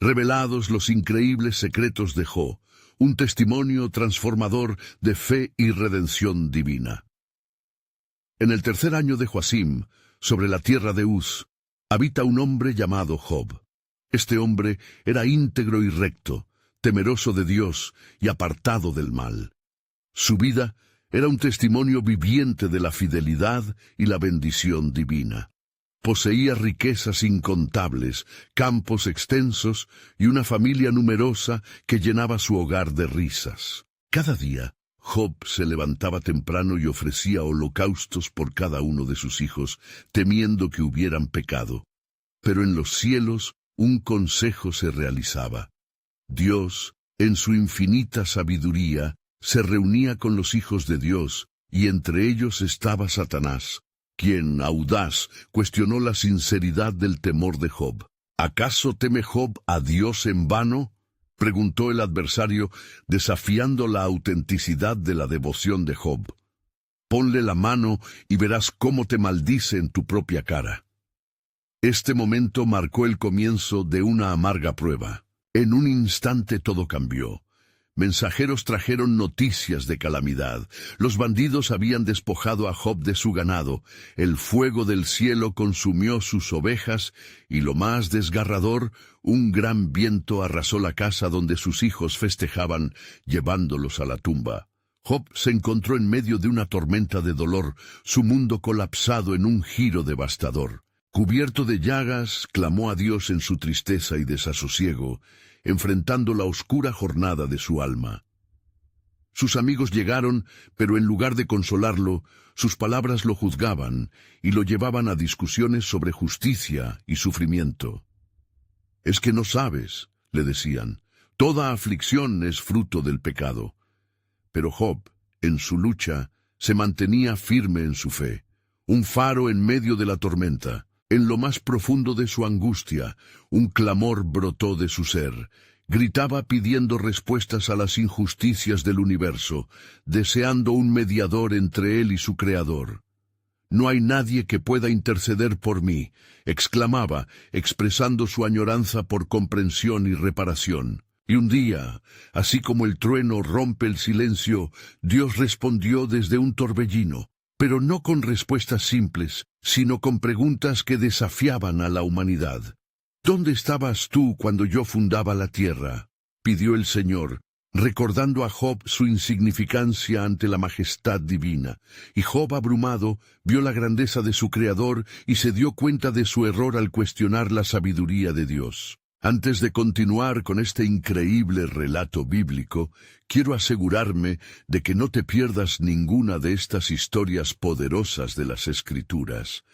Revelados los increíbles secretos de Job, un testimonio transformador de fe y redención divina. En el tercer año de Joacim, sobre la tierra de Uz, habita un hombre llamado Job. Este hombre era íntegro y recto, temeroso de Dios y apartado del mal. Su vida era un testimonio viviente de la fidelidad y la bendición divina. Poseía riquezas incontables, campos extensos y una familia numerosa que llenaba su hogar de risas. Cada día, Job se levantaba temprano y ofrecía holocaustos por cada uno de sus hijos, temiendo que hubieran pecado. Pero en los cielos un consejo se realizaba. Dios, en su infinita sabiduría, se reunía con los hijos de Dios, y entre ellos estaba Satanás, quien, audaz, cuestionó la sinceridad del temor de Job. ¿Acaso teme Job a Dios en vano?, preguntó el adversario, desafiando la autenticidad de la devoción de Job. Ponle la mano y verás cómo te maldice en tu propia cara. Este momento marcó el comienzo de una amarga prueba. En un instante todo cambió. Mensajeros trajeron noticias de calamidad. Los bandidos habían despojado a Job de su ganado. El fuego del cielo consumió sus ovejas y, lo más desgarrador, un gran viento arrasó la casa donde sus hijos festejaban, llevándolos a la tumba. Job se encontró en medio de una tormenta de dolor, su mundo colapsado en un giro devastador. Cubierto de llagas, clamó a Dios en su tristeza y desasosiego, enfrentando la oscura jornada de su alma. Sus amigos llegaron, pero en lugar de consolarlo, sus palabras lo juzgaban y lo llevaban a discusiones sobre justicia y sufrimiento. «Es que no sabes», le decían, «toda aflicción es fruto del pecado». Pero Job, en su lucha, se mantenía firme en su fe, un faro en medio de la tormenta. En lo más profundo de su angustia, un clamor brotó de su ser. Gritaba pidiendo respuestas a las injusticias del universo, deseando un mediador entre él y su Creador. «No hay nadie que pueda interceder por mí», exclamaba, expresando su añoranza por comprensión y reparación. Y un día, así como el trueno rompe el silencio, Dios respondió desde un torbellino. Pero no con respuestas simples, sino con preguntas que desafiaban a la humanidad. «¿Dónde estabas tú cuando yo fundaba la tierra?», pidió el Señor, recordando a Job su insignificancia ante la majestad divina. Y Job, abrumado, vio la grandeza de su Creador y se dio cuenta de su error al cuestionar la sabiduría de Dios. Antes de continuar con este increíble relato bíblico, quiero asegurarme de que no te pierdas ninguna de estas historias poderosas de las Escrituras.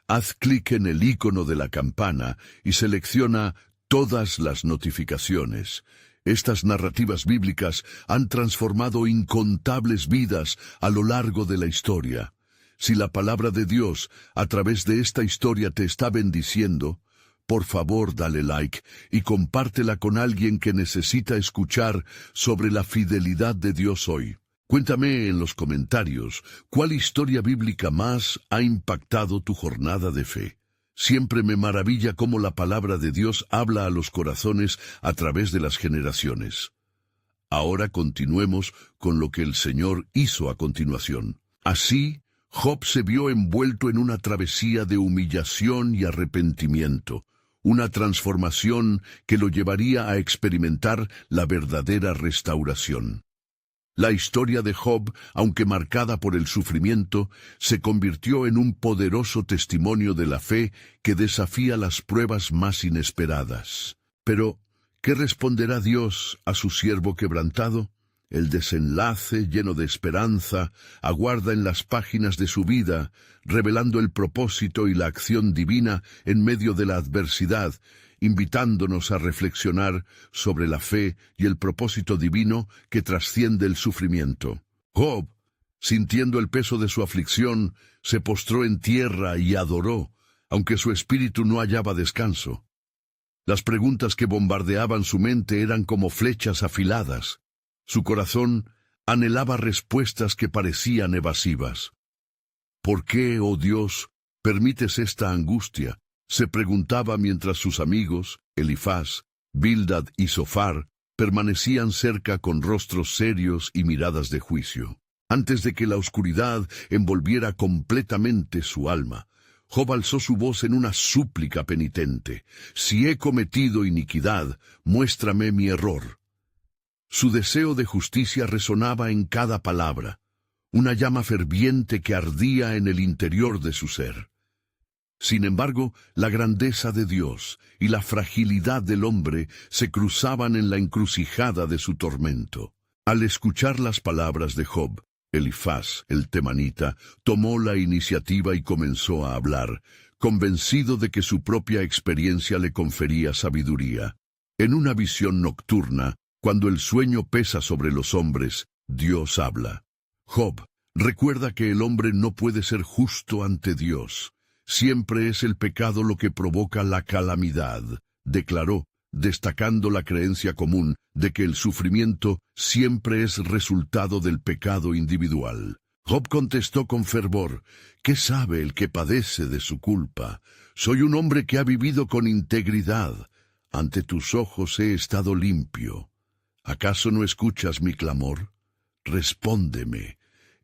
Haz clic en el icono de la campana y selecciona todas las notificaciones. Estas narrativas bíblicas han transformado incontables vidas a lo largo de la historia. Si la palabra de Dios, a través de esta historia, te está bendiciendo, por favor, dale like y compártela con alguien que necesita escuchar sobre la fidelidad de Dios hoy. Cuéntame en los comentarios cuál historia bíblica más ha impactado tu jornada de fe. Siempre me maravilla cómo la palabra de Dios habla a los corazones a través de las generaciones. Ahora continuemos con lo que el Señor hizo a continuación. Así, Job se vio envuelto en una travesía de humillación y arrepentimiento. Una transformación que lo llevaría a experimentar la verdadera restauración. La historia de Job, aunque marcada por el sufrimiento, se convirtió en un poderoso testimonio de la fe que desafía las pruebas más inesperadas. Pero, ¿qué responderá Dios a su siervo quebrantado? El desenlace, lleno de esperanza, aguarda en las páginas de su vida, revelando el propósito y la acción divina en medio de la adversidad, invitándonos a reflexionar sobre la fe y el propósito divino que trasciende el sufrimiento. Job, sintiendo el peso de su aflicción, se postró en tierra y adoró, aunque su espíritu no hallaba descanso. Las preguntas que bombardeaban su mente eran como flechas afiladas. Su corazón anhelaba respuestas que parecían evasivas. «¿Por qué, oh Dios, permites esta angustia?», se preguntaba mientras sus amigos, Elifaz, Bildad y Zofar permanecían cerca con rostros serios y miradas de juicio. Antes de que la oscuridad envolviera completamente su alma, Job alzó su voz en una súplica penitente. «Si he cometido iniquidad, muéstrame mi error». Su deseo de justicia resonaba en cada palabra, una llama ferviente que ardía en el interior de su ser. Sin embargo, la grandeza de Dios y la fragilidad del hombre se cruzaban en la encrucijada de su tormento. Al escuchar las palabras de Job, Elifaz, el temanita, tomó la iniciativa y comenzó a hablar, convencido de que su propia experiencia le confería sabiduría. En una visión nocturna, cuando el sueño pesa sobre los hombres, Dios habla. Job, recuerda que el hombre no puede ser justo ante Dios. Siempre es el pecado lo que provoca la calamidad, declaró, destacando la creencia común de que el sufrimiento siempre es resultado del pecado individual. Job contestó con fervor, «¿Qué sabe el que padece de su culpa? Soy un hombre que ha vivido con integridad. Ante tus ojos he estado limpio. ¿Acaso no escuchas mi clamor? Respóndeme.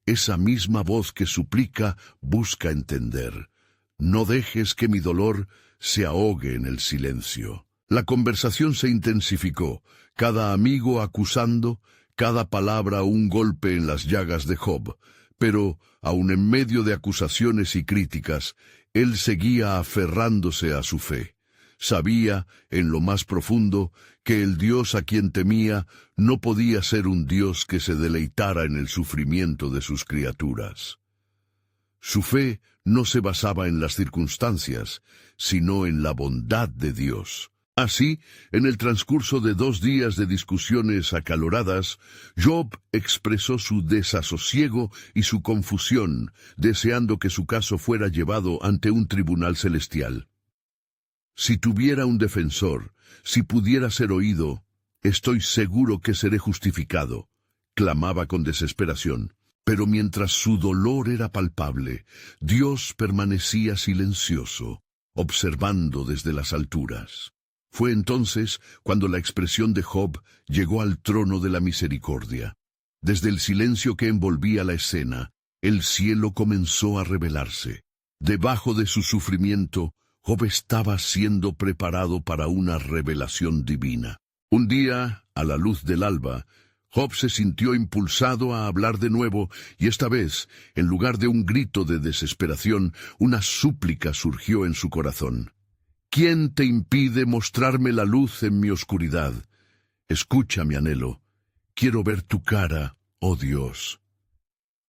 Esa misma voz que suplica busca entender. No dejes que mi dolor se ahogue en el silencio». La conversación se intensificó, cada amigo acusando, cada palabra un golpe en las llagas de Job, pero, aun en medio de acusaciones y críticas, él seguía aferrándose a su fe. Sabía, en lo más profundo, que el Dios a quien temía no podía ser un Dios que se deleitara en el sufrimiento de sus criaturas. Su fe no se basaba en las circunstancias, sino en la bondad de Dios. Así, en el transcurso de 2 días de discusiones acaloradas, Job expresó su desasosiego y su confusión, deseando que su caso fuera llevado ante un tribunal celestial. «Si tuviera un defensor, si pudiera ser oído, estoy seguro que seré justificado», clamaba con desesperación. Pero mientras su dolor era palpable, Dios permanecía silencioso, observando desde las alturas. Fue entonces cuando la expresión de Job llegó al trono de la misericordia. Desde el silencio que envolvía la escena, el cielo comenzó a revelarse. Debajo de su sufrimiento, Job estaba siendo preparado para una revelación divina. Un día, a la luz del alba, Job se sintió impulsado a hablar de nuevo, y esta vez, en lugar de un grito de desesperación, una súplica surgió en su corazón. «¿Quién te impide mostrarme la luz en mi oscuridad? Escucha mi anhelo. Quiero ver tu cara, oh Dios».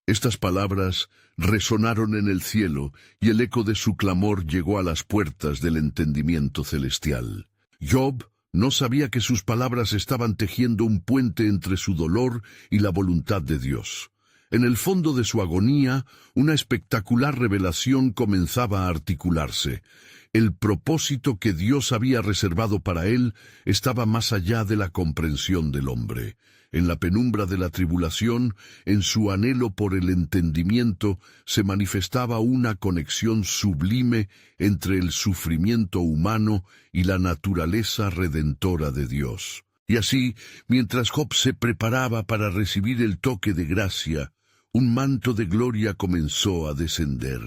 Estas palabras resonaron en el cielo, y el eco de su clamor llegó a las puertas del entendimiento celestial. Job no sabía que sus palabras estaban tejiendo un puente entre su dolor y la voluntad de Dios. En el fondo de su agonía, una espectacular revelación comenzaba a articularse. El propósito que Dios había reservado para él estaba más allá de la comprensión del hombre. En la penumbra de la tribulación, en su anhelo por el entendimiento, se manifestaba una conexión sublime entre el sufrimiento humano y la naturaleza redentora de Dios. Y así, mientras Job se preparaba para recibir el toque de gracia, un manto de gloria comenzó a descender.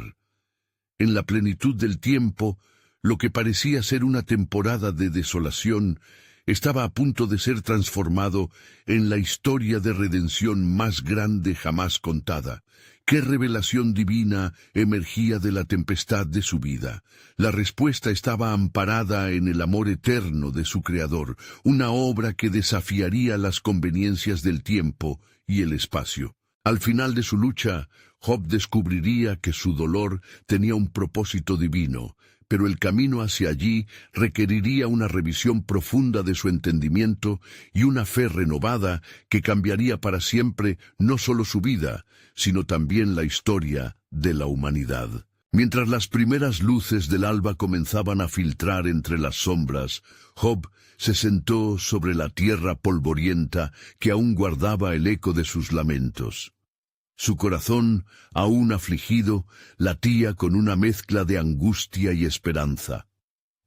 En la plenitud del tiempo, lo que parecía ser una temporada de desolación estaba a punto de ser transformado en la historia de redención más grande jamás contada. ¿Qué revelación divina emergía de la tempestad de su vida? La respuesta estaba amparada en el amor eterno de su Creador, una obra que desafiaría las conveniencias del tiempo y el espacio. Al final de su lucha, Job descubriría que su dolor tenía un propósito divino, pero el camino hacia allí requeriría una revisión profunda de su entendimiento y una fe renovada que cambiaría para siempre no solo su vida, sino también la historia de la humanidad. Mientras las primeras luces del alba comenzaban a filtrar entre las sombras, Job se sentó sobre la tierra polvorienta que aún guardaba el eco de sus lamentos. Su corazón, aún afligido, latía con una mezcla de angustia y esperanza.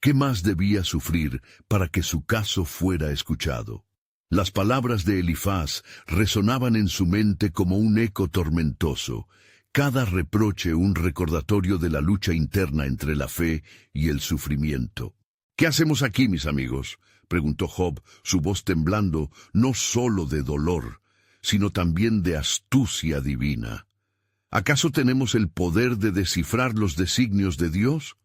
¿Qué más debía sufrir para que su caso fuera escuchado? Las palabras de Elifaz resonaban en su mente como un eco tormentoso, cada reproche un recordatorio de la lucha interna entre la fe y el sufrimiento. ¿Qué hacemos aquí, mis amigos?, preguntó Job, su voz temblando no solo de dolor, sino también de astucia divina. ¿Acaso tenemos el poder de descifrar los designios de Dios?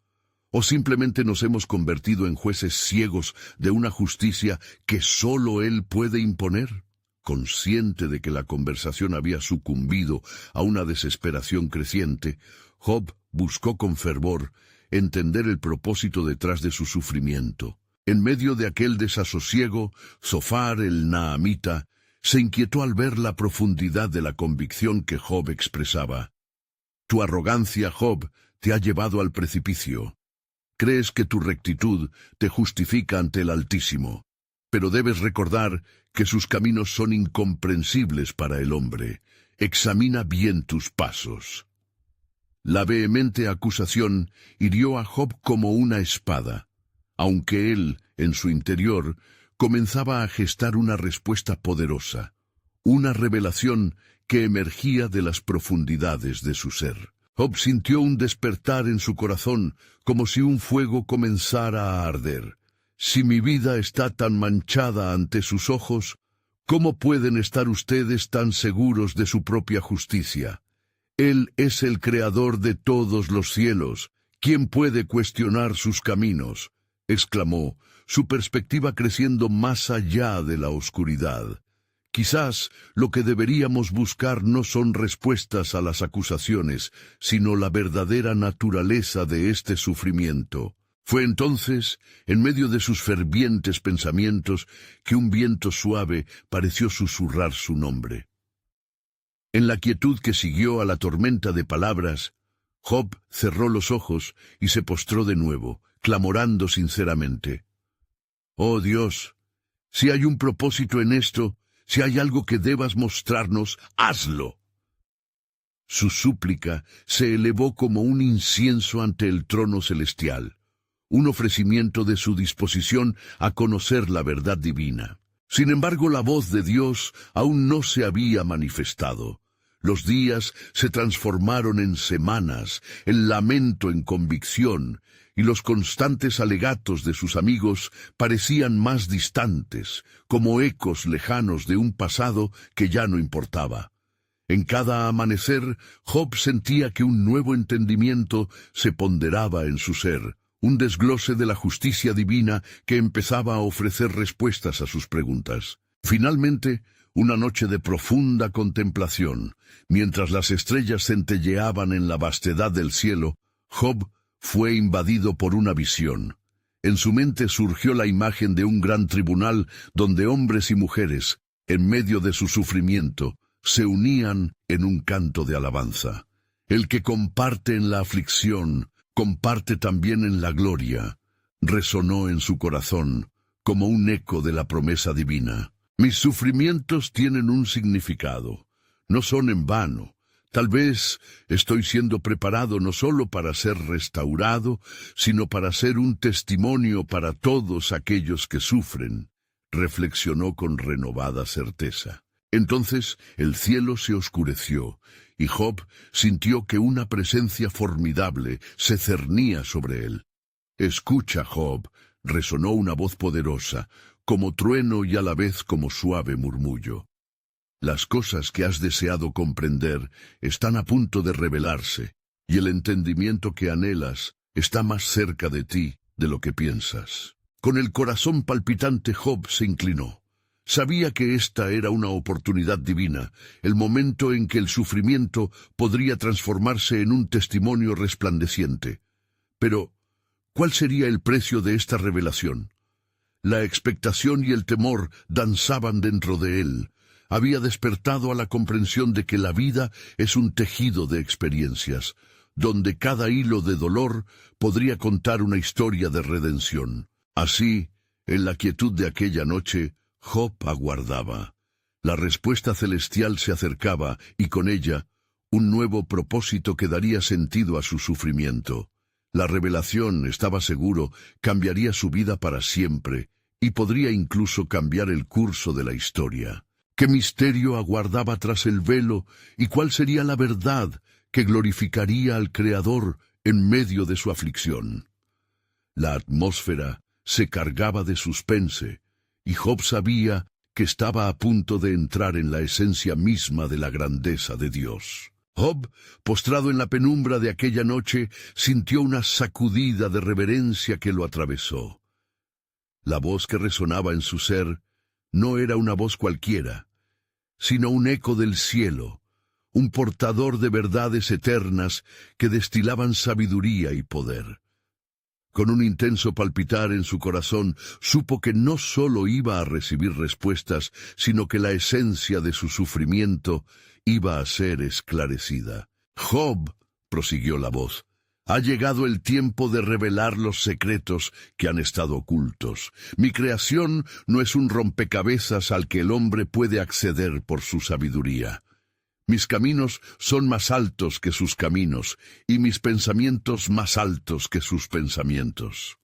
¿O simplemente nos hemos convertido en jueces ciegos de una justicia que solo Él puede imponer? Consciente de que la conversación había sucumbido a una desesperación creciente, Job buscó con fervor entender el propósito detrás de su sufrimiento. En medio de aquel desasosiego, Zofar el Naamita se inquietó al ver la profundidad de la convicción que Job expresaba. Tu arrogancia, Job, te ha llevado al precipicio. Crees que tu rectitud te justifica ante el Altísimo, pero debes recordar que sus caminos son incomprensibles para el hombre. Examina bien tus pasos. La vehemente acusación hirió a Job como una espada, aunque él, en su interior, comenzaba a gestar una respuesta poderosa, una revelación que emergía de las profundidades de su ser. Job sintió un despertar en su corazón, como si un fuego comenzara a arder. Si mi vida está tan manchada ante sus ojos, ¿cómo pueden estar ustedes tan seguros de su propia justicia? Él es el creador de todos los cielos. ¿Quién puede cuestionar sus caminos?, exclamó, su perspectiva creciendo más allá de la oscuridad. Quizás lo que deberíamos buscar no son respuestas a las acusaciones, sino la verdadera naturaleza de este sufrimiento. Fue entonces, en medio de sus fervientes pensamientos, que un viento suave pareció susurrar su nombre. En la quietud que siguió a la tormenta de palabras, Job cerró los ojos y se postró de nuevo, clamorando sinceramente. «Oh Dios, si hay un propósito en esto, si hay algo que debas mostrarnos, hazlo». Su súplica se elevó como un incienso ante el trono celestial, un ofrecimiento de su disposición a conocer la verdad divina. Sin embargo, la voz de Dios aún no se había manifestado. Los días se transformaron en semanas, el lamento en convicción, y los constantes alegatos de sus amigos parecían más distantes, como ecos lejanos de un pasado que ya no importaba. En cada amanecer, Job sentía que un nuevo entendimiento se ponderaba en su ser, un desglose de la justicia divina que empezaba a ofrecer respuestas a sus preguntas. Finalmente, una noche de profunda contemplación, mientras las estrellas centelleaban en la vastedad del cielo, Job fue invadido por una visión. En su mente surgió la imagen de un gran tribunal donde hombres y mujeres, en medio de su sufrimiento, se unían en un canto de alabanza. El que comparte en la aflicción, comparte también en la gloria, resonó en su corazón como un eco de la promesa divina. Mis sufrimientos tienen un significado, no son en vano. Tal vez estoy siendo preparado no solo para ser restaurado, sino para ser un testimonio para todos aquellos que sufren, reflexionó con renovada certeza. Entonces el cielo se oscureció, y Job sintió que una presencia formidable se cernía sobre él. «Escucha, Job», resonó una voz poderosa, como trueno y a la vez como suave murmullo. Las cosas que has deseado comprender están a punto de revelarse, y el entendimiento que anhelas está más cerca de ti de lo que piensas. Con el corazón palpitante, Job se inclinó. Sabía que esta era una oportunidad divina, el momento en que el sufrimiento podría transformarse en un testimonio resplandeciente. Pero, ¿cuál sería el precio de esta revelación? La expectación y el temor danzaban dentro de él. Había despertado a la comprensión de que la vida es un tejido de experiencias, donde cada hilo de dolor podría contar una historia de redención. Así, en la quietud de aquella noche, Job aguardaba. La respuesta celestial se acercaba, y con ella, un nuevo propósito que daría sentido a su sufrimiento. La revelación, estaba seguro, cambiaría su vida para siempre y podría incluso cambiar el curso de la historia. ¿Qué misterio aguardaba tras el velo y cuál sería la verdad que glorificaría al Creador en medio de su aflicción? La atmósfera se cargaba de suspense y Job sabía que estaba a punto de entrar en la esencia misma de la grandeza de Dios. Job, postrado en la penumbra de aquella noche, sintió una sacudida de reverencia que lo atravesó. La voz que resonaba en su ser no era una voz cualquiera, sino un eco del cielo, un portador de verdades eternas que destilaban sabiduría y poder. Con un intenso palpitar en su corazón, supo que no solo iba a recibir respuestas, sino que la esencia de su sufrimiento iba a ser esclarecida. «Job», prosiguió la voz, «ha llegado el tiempo de revelar los secretos que han estado ocultos. Mi creación no es un rompecabezas al que el hombre puede acceder por su sabiduría. Mis caminos son más altos que sus caminos, y mis pensamientos más altos que sus pensamientos».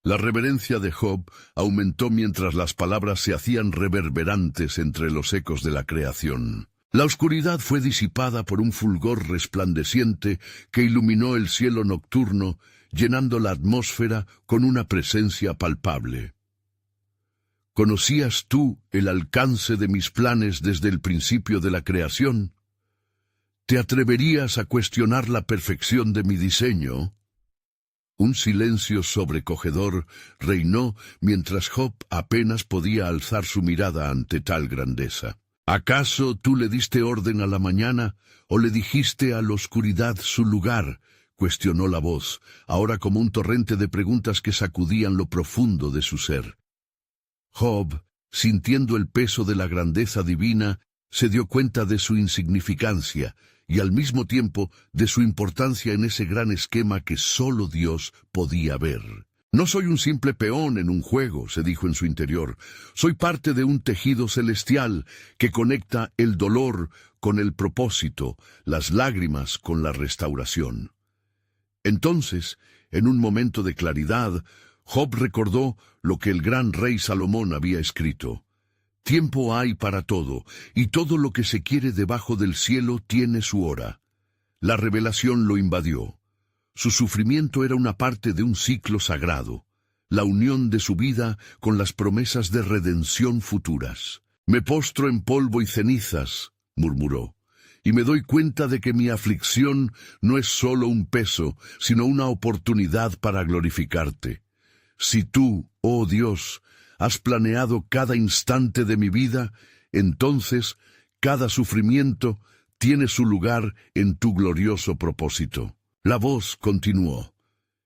La reverencia de Job aumentó mientras las palabras se hacían reverberantes entre los ecos de la creación. La oscuridad fue disipada por un fulgor resplandeciente que iluminó el cielo nocturno, llenando la atmósfera con una presencia palpable. ¿Conocías tú el alcance de mis planes desde el principio de la creación? ¿Te atreverías a cuestionar la perfección de mi diseño? Un silencio sobrecogedor reinó mientras Job apenas podía alzar su mirada ante tal grandeza. ¿Acaso tú le diste orden a la mañana o le dijiste a la oscuridad su lugar? Cuestionó la voz, ahora como un torrente de preguntas que sacudían lo profundo de su ser. Job, sintiendo el peso de la grandeza divina, se dio cuenta de su insignificancia y al mismo tiempo de su importancia en ese gran esquema que solo Dios podía ver. «No soy un simple peón en un juego», se dijo en su interior. «Soy parte de un tejido celestial que conecta el dolor con el propósito, las lágrimas con la restauración». Entonces, en un momento de claridad, Job recordó lo que el gran rey Salomón había escrito. «Tiempo hay para todo, y todo lo que se quiere debajo del cielo tiene su hora». La revelación lo invadió. Su sufrimiento era una parte de un ciclo sagrado, la unión de su vida con las promesas de redención futuras. «Me postro en polvo y cenizas», murmuró, «y me doy cuenta de que mi aflicción no es solo un peso, sino una oportunidad para glorificarte. Si tú, oh Dios, has planeado cada instante de mi vida, entonces cada sufrimiento tiene su lugar en tu glorioso propósito». La voz continuó.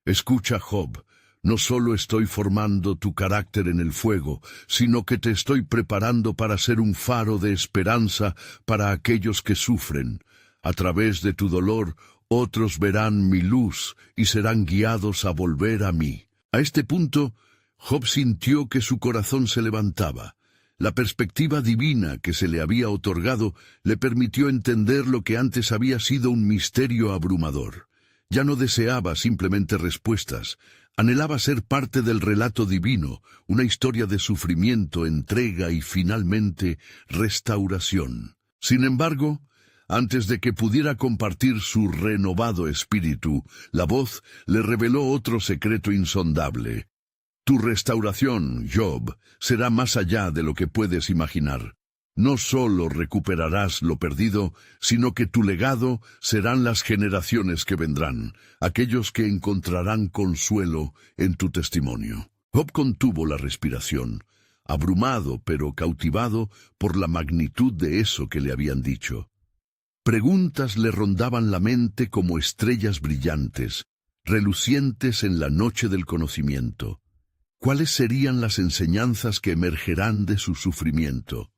«Escucha, Job, no solo estoy formando tu carácter en el fuego, sino que te estoy preparando para ser un faro de esperanza para aquellos que sufren. A través de tu dolor, otros verán mi luz y serán guiados a volver a mí». A este punto, Job sintió que su corazón se levantaba. La perspectiva divina que se le había otorgado le permitió entender lo que antes había sido un misterio abrumador. Ya no deseaba simplemente respuestas, anhelaba ser parte del relato divino, una historia de sufrimiento, entrega y finalmente restauración. Sin embargo, antes de que pudiera compartir su renovado espíritu, la voz le reveló otro secreto insondable. «Tu restauración, Job, será más allá de lo que puedes imaginar. No solo recuperarás lo perdido, sino que tu legado serán las generaciones que vendrán, aquellos que encontrarán consuelo en tu testimonio». Job contuvo la respiración, abrumado pero cautivado por la magnitud de eso que le habían dicho. Preguntas le rondaban la mente como estrellas brillantes, relucientes en la noche del conocimiento. ¿Cuáles serían las enseñanzas que emergerán de su sufrimiento?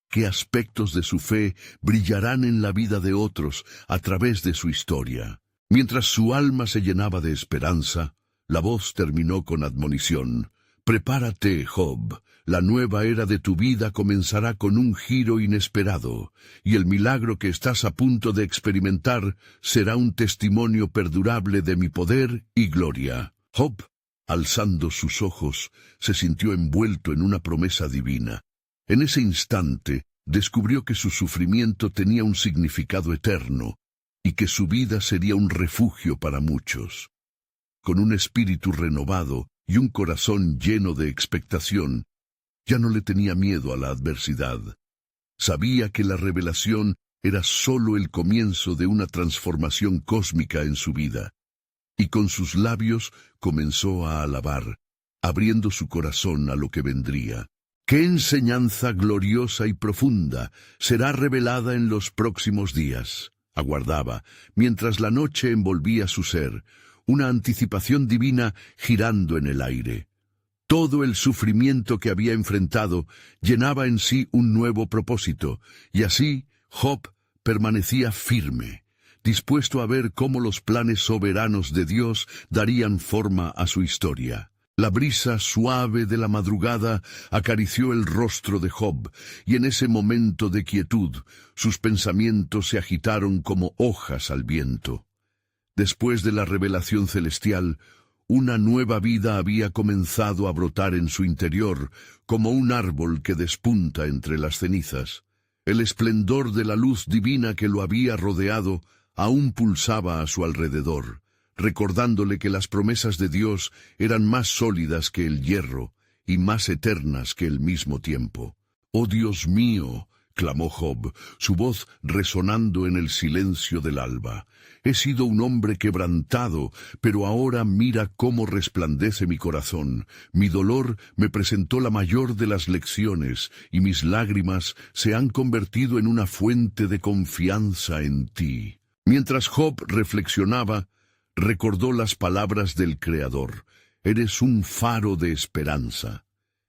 ¿Qué aspectos de su fe brillarán en la vida de otros a través de su historia? Mientras su alma se llenaba de esperanza, la voz terminó con admonición. Prepárate, Job. La nueva era de tu vida comenzará con un giro inesperado, y el milagro que estás a punto de experimentar será un testimonio perdurable de mi poder y gloria. Job, alzando sus ojos, se sintió envuelto en una promesa divina. En ese instante, descubrió que su sufrimiento tenía un significado eterno, y que su vida sería un refugio para muchos. Con un espíritu renovado y un corazón lleno de expectación, ya no le tenía miedo a la adversidad. Sabía que la revelación era sólo el comienzo de una transformación cósmica en su vida, y con sus labios comenzó a alabar, abriendo su corazón a lo que vendría. ¡Qué enseñanza gloriosa y profunda será revelada en los próximos días! Aguardaba, mientras la noche envolvía su ser, una anticipación divina girando en el aire. Todo el sufrimiento que había enfrentado llenaba en sí un nuevo propósito, y así Job permanecía firme, dispuesto a ver cómo los planes soberanos de Dios darían forma a su historia. La brisa suave de la madrugada acarició el rostro de Job, y en ese momento de quietud, sus pensamientos se agitaron como hojas al viento. Después de la revelación celestial, una nueva vida había comenzado a brotar en su interior, como un árbol que despunta entre las cenizas. El esplendor de la luz divina que lo había rodeado aún pulsaba a su alrededor, recordándole que las promesas de Dios eran más sólidas que el hierro y más eternas que el mismo tiempo. «¡Oh Dios mío!», clamó Job, su voz resonando en el silencio del alba. «He sido un hombre quebrantado, pero ahora mira cómo resplandece mi corazón. Mi dolor me presentó la mayor de las lecciones, y mis lágrimas se han convertido en una fuente de confianza en ti». Mientras Job reflexionaba, recordó las palabras del Creador: «Eres un faro de esperanza».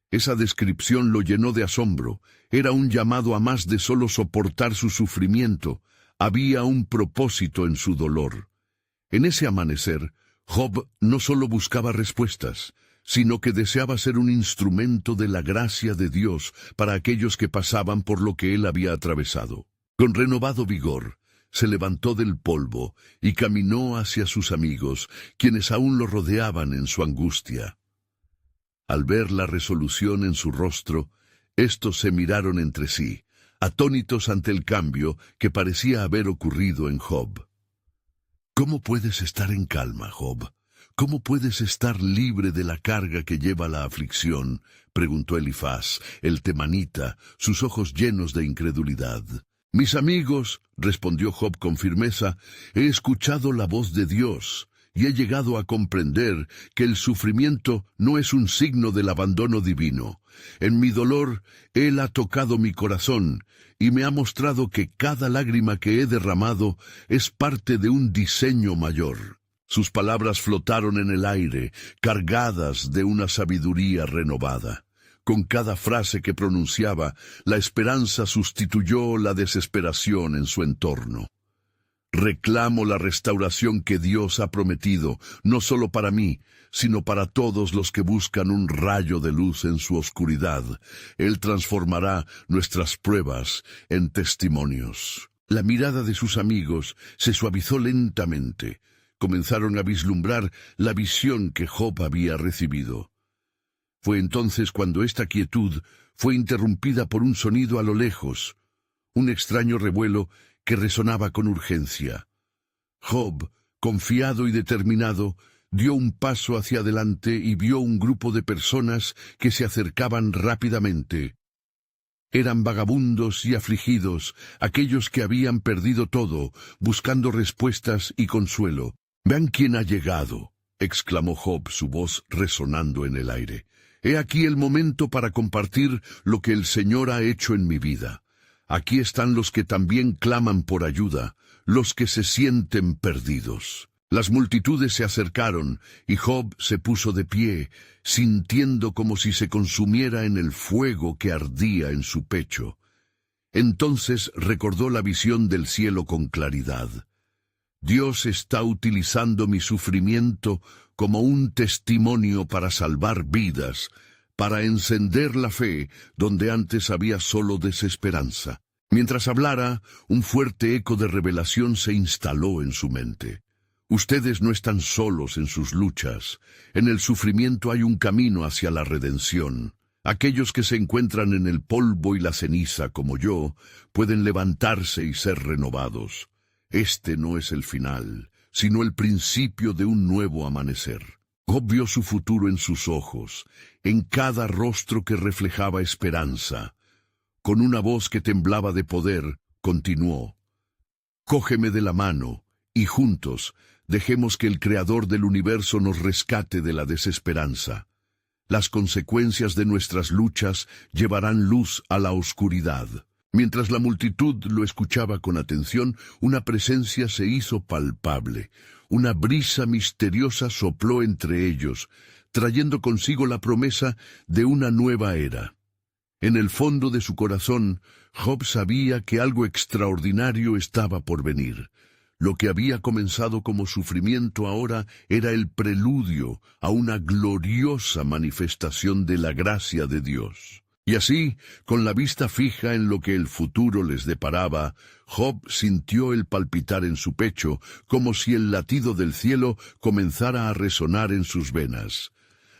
Esa descripción lo llenó de asombro. Era un llamado a más de solo soportar su sufrimiento. Había un propósito en su dolor. En ese amanecer, Job no solo buscaba respuestas, sino que deseaba ser un instrumento de la gracia de Dios para aquellos que pasaban por lo que él había atravesado. Con renovado vigor, se levantó del polvo y caminó hacia sus amigos, quienes aún lo rodeaban en su angustia. Al ver la resolución en su rostro, estos se miraron entre sí, atónitos ante el cambio que parecía haber ocurrido en Job. «¿Cómo puedes estar en calma, Job? ¿Cómo puedes estar libre de la carga que lleva la aflicción?», preguntó Elifaz, el temanita, sus ojos llenos de incredulidad. «Mis amigos», respondió Job con firmeza, «he escuchado la voz de Dios, y he llegado a comprender que el sufrimiento no es un signo del abandono divino. En mi dolor, Él ha tocado mi corazón y me ha mostrado que cada lágrima que he derramado es parte de un diseño mayor». Sus palabras flotaron en el aire, cargadas de una sabiduría renovada. Con cada frase que pronunciaba, la esperanza sustituyó la desesperación en su entorno. «Reclamo la restauración que Dios ha prometido, no solo para mí, sino para todos los que buscan un rayo de luz en su oscuridad. Él transformará nuestras pruebas en testimonios». La mirada de sus amigos se suavizó lentamente. Comenzaron a vislumbrar la visión que Job había recibido. Fue entonces cuando esta quietud fue interrumpida por un sonido a lo lejos, un extraño revuelo que resonaba con urgencia. Job, confiado y determinado, dio un paso hacia adelante y vio un grupo de personas que se acercaban rápidamente. Eran vagabundos y afligidos, aquellos que habían perdido todo, buscando respuestas y consuelo. «Vean quién ha llegado», exclamó Job, su voz resonando en el aire. «He aquí el momento para compartir lo que el Señor ha hecho en mi vida. Aquí están los que también claman por ayuda, los que se sienten perdidos». Las multitudes se acercaron, y Job se puso de pie, sintiendo como si se consumiera en el fuego que ardía en su pecho. Entonces recordó la visión del cielo con claridad. Dios está utilizando mi sufrimiento como un testimonio para salvar vidas, para encender la fe donde antes había solo desesperanza. Mientras hablara, un fuerte eco de revelación se instaló en su mente. Ustedes no están solos en sus luchas. En el sufrimiento hay un camino hacia la redención. Aquellos que se encuentran en el polvo y la ceniza, como yo, pueden levantarse y ser renovados. Este no es el final, sino el principio de un nuevo amanecer. Job vio su futuro en sus ojos, en cada rostro que reflejaba esperanza. Con una voz que temblaba de poder, continuó: «Cógeme de la mano, y juntos dejemos que el Creador del universo nos rescate de la desesperanza. Las consecuencias de nuestras luchas llevarán luz a la oscuridad». Mientras la multitud lo escuchaba con atención, una presencia se hizo palpable. Una brisa misteriosa sopló entre ellos, trayendo consigo la promesa de una nueva era. En el fondo de su corazón, Job sabía que algo extraordinario estaba por venir. Lo que había comenzado como sufrimiento ahora era el preludio a una gloriosa manifestación de la gracia de Dios. Y así, con la vista fija en lo que el futuro les deparaba, Job sintió el palpitar en su pecho, como si el latido del cielo comenzara a resonar en sus venas.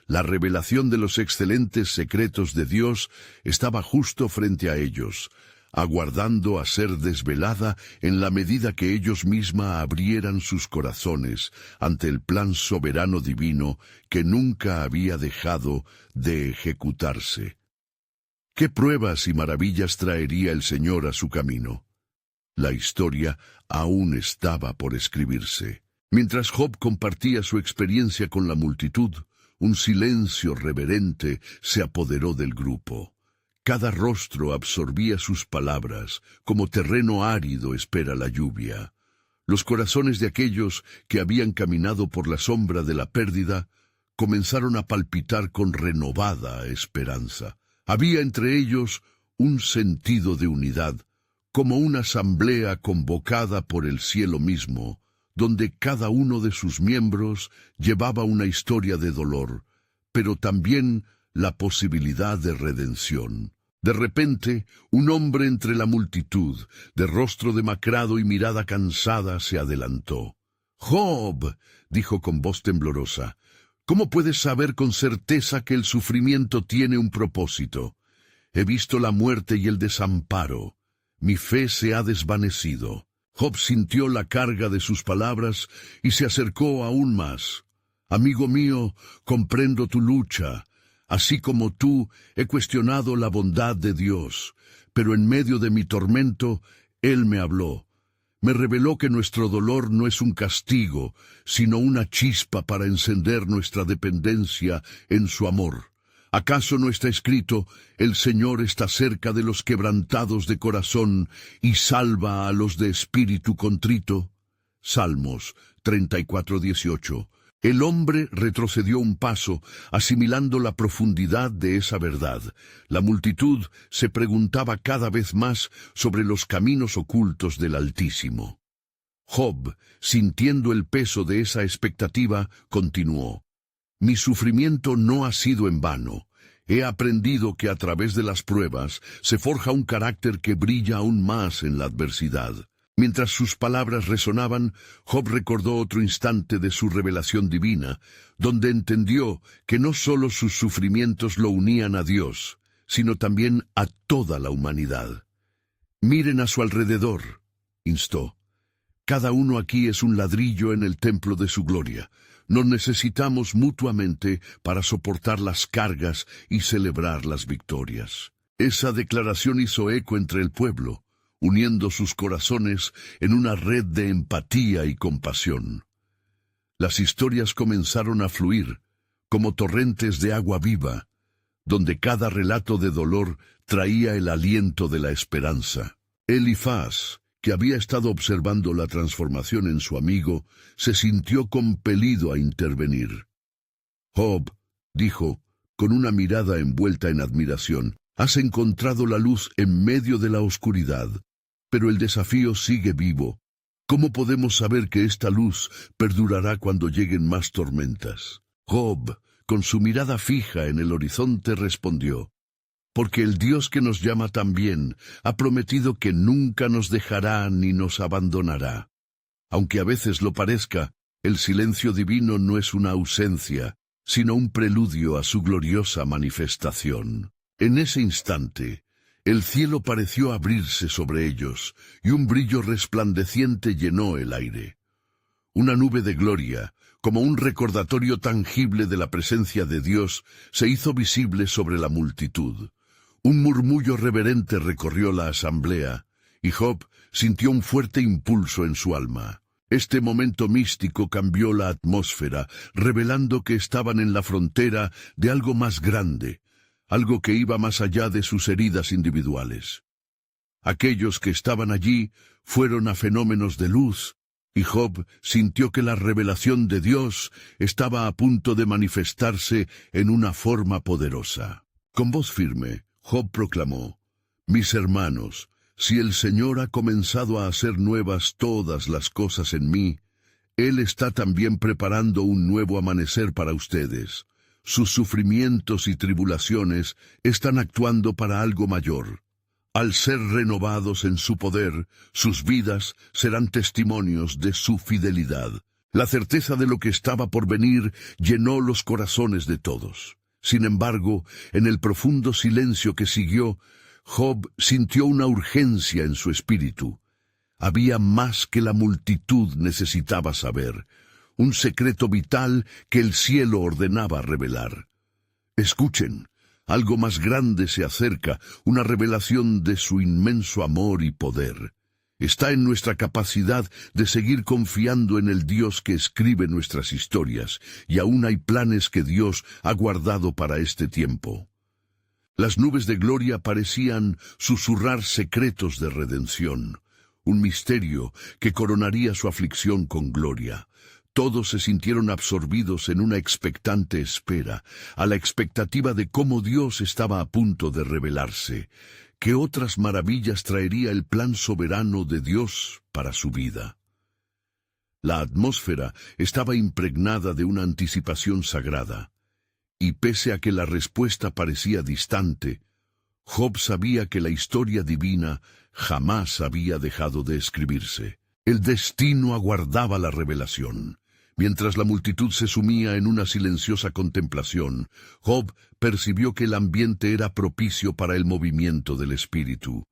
La revelación de los excelentes secretos de Dios estaba justo frente a ellos, aguardando a ser desvelada en la medida que ellos mismos abrieran sus corazones ante el plan soberano divino que nunca había dejado de ejecutarse. ¿Qué pruebas y maravillas traería el Señor a su camino? La historia aún estaba por escribirse. Mientras Job compartía su experiencia con la multitud, un silencio reverente se apoderó del grupo. Cada rostro absorbía sus palabras, como terreno árido espera la lluvia. Los corazones de aquellos que habían caminado por la sombra de la pérdida comenzaron a palpitar con renovada esperanza. Había entre ellos un sentido de unidad, como una asamblea convocada por el cielo mismo, donde cada uno de sus miembros llevaba una historia de dolor, pero también la posibilidad de redención. De repente, un hombre entre la multitud, de rostro demacrado y mirada cansada, se adelantó. «Job», dijo con voz temblorosa, «¿cómo puedes saber con certeza que el sufrimiento tiene un propósito? He visto la muerte y el desamparo. Mi fe se ha desvanecido». Job sintió la carga de sus palabras y se acercó aún más. «Amigo mío, comprendo tu lucha. Así como tú, he cuestionado la bondad de Dios, pero en medio de mi tormento, Él me habló. Me reveló que nuestro dolor no es un castigo, sino una chispa para encender nuestra dependencia en su amor. ¿Acaso no está escrito: el Señor está cerca de los quebrantados de corazón y salva a los de espíritu contrito? Salmos 34:18. El hombre retrocedió un paso, asimilando la profundidad de esa verdad. La multitud se preguntaba cada vez más sobre los caminos ocultos del Altísimo. Job, sintiendo el peso de esa expectativa, continuó: «Mi sufrimiento no ha sido en vano. He aprendido que a través de las pruebas se forja un carácter que brilla aún más en la adversidad». Mientras sus palabras resonaban, Job recordó otro instante de su revelación divina, donde entendió que no solo sus sufrimientos lo unían a Dios, sino también a toda la humanidad. «Miren a su alrededor», instó. «Cada uno aquí es un ladrillo en el templo de su gloria. Nos necesitamos mutuamente para soportar las cargas y celebrar las victorias». Esa declaración hizo eco entre el pueblo, uniendo sus corazones en una red de empatía y compasión. Las historias comenzaron a fluir, como torrentes de agua viva, donde cada relato de dolor traía el aliento de la esperanza. Elifaz, que había estado observando la transformación en su amigo, se sintió compelido a intervenir. «Job», dijo, con una mirada envuelta en admiración, «has encontrado la luz en medio de la oscuridad. Pero el desafío sigue vivo. ¿Cómo podemos saber que esta luz perdurará cuando lleguen más tormentas?» Job, con su mirada fija en el horizonte, respondió: «Porque el Dios que nos llama también ha prometido que nunca nos dejará ni nos abandonará». Aunque a veces lo parezca, el silencio divino no es una ausencia, sino un preludio a su gloriosa manifestación. En ese instante, el cielo pareció abrirse sobre ellos, y un brillo resplandeciente llenó el aire. Una nube de gloria, como un recordatorio tangible de la presencia de Dios, se hizo visible sobre la multitud. Un murmullo reverente recorrió la asamblea, y Job sintió un fuerte impulso en su alma. Este momento místico cambió la atmósfera, revelando que estaban en la frontera de algo más grande, algo que iba más allá de sus heridas individuales. Aquellos que estaban allí fueron a fenómenos de luz, y Job sintió que la revelación de Dios estaba a punto de manifestarse en una forma poderosa. Con voz firme, Job proclamó: «Mis hermanos, si el Señor ha comenzado a hacer nuevas todas las cosas en mí, Él está también preparando un nuevo amanecer para ustedes. Sus sufrimientos y tribulaciones están actuando para algo mayor. Al ser renovados en su poder, sus vidas serán testimonios de su fidelidad». La certeza de lo que estaba por venir llenó los corazones de todos. Sin embargo, en el profundo silencio que siguió, Job sintió una urgencia en su espíritu. Había más que la multitud necesitaba saber, un secreto vital que el cielo ordenaba revelar. Escuchen, algo más grande se acerca, una revelación de su inmenso amor y poder. Está en nuestra capacidad de seguir confiando en el Dios que escribe nuestras historias, y aún hay planes que Dios ha guardado para este tiempo. Las nubes de gloria parecían susurrar secretos de redención, un misterio que coronaría su aflicción con gloria. Todos se sintieron absorbidos en una expectante espera, a la expectativa de cómo Dios estaba a punto de revelarse. ¿Qué otras maravillas traería el plan soberano de Dios para su vida? La atmósfera estaba impregnada de una anticipación sagrada. Y pese a que la respuesta parecía distante, Job sabía que la historia divina jamás había dejado de escribirse. El destino aguardaba la revelación. Mientras la multitud se sumía en una silenciosa contemplación, Job percibió que el ambiente era propicio para el movimiento del espíritu.